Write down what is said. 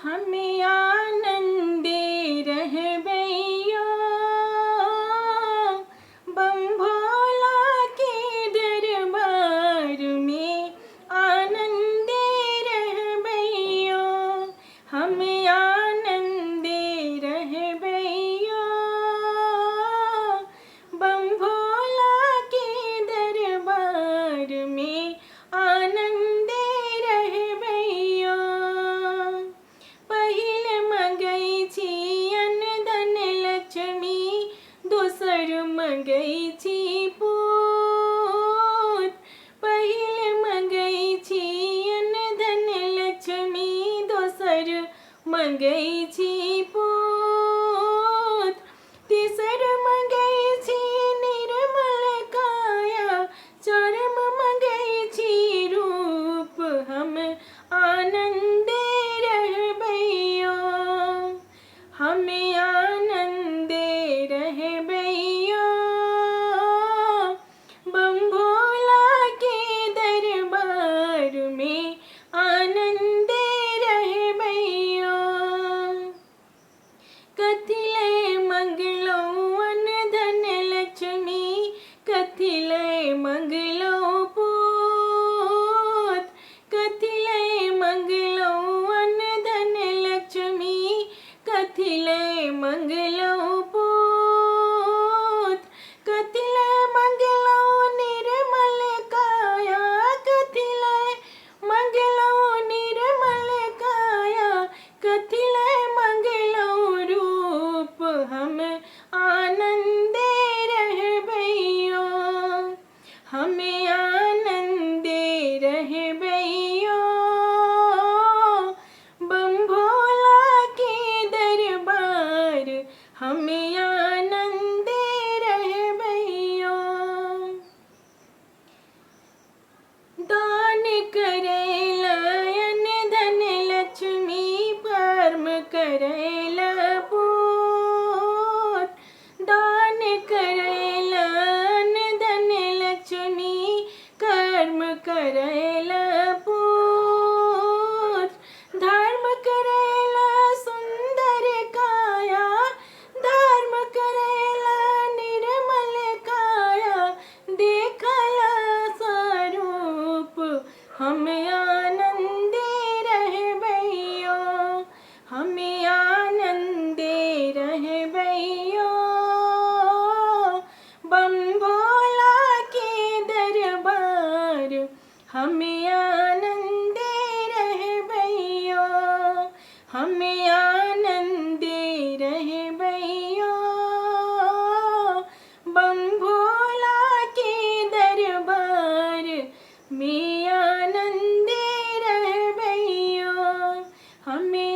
हमें आनंदे रहबैयो बम भोला के दरबार में आनंदे रहबैयो हमें आनंदे रहबैयो बम भोला के दरबार में आनंदे रहबैयो पहिले मंगै छी अन्न धन लक्ष्मी दोसर मंगै छी पूत पहिले मंगै छी अन्न धन लक्ष्मी दोसर मंगै छी पूत तीसर मंगै छी निर्मल काया चरम मंगै छी रूप हम आनंदे रहबैयो हमें आनंदे रहबैयो बम भोला के दरबार में आनंदे रहबैयो कथिले मंगलो अन्न धन लक्ष्मी कथिले मंगलो पूत कथिले मंगलो अन्न धन लक्ष्मी कथिले मंगलो पूत कथिले मंगलो निर्मल काया कथिले मंगलो निर्मल काया कथिले मंगलो रूप हम आनंदे रहबैयो हमें आनंदे रहबैयो बम भोला के दरबार हमें आनंदे रहबैयो दान करेला अन्न धन लक्ष्मी परम करेला पूत दान करेला अन्न धन लक्ष्मी कर्म करेला पूत धर्म करेला सुंदर काया धर्म करेला निर्मल काया देखला स्वरूप हमें आनंदे रहबैयो हमें आनंदे रहबैयो बम भोला के दरबार हमें आनंदे रहबैयो हमें आनंदे रहबैयो बम भोला के दरबार में आनंदे रहबैयो हमें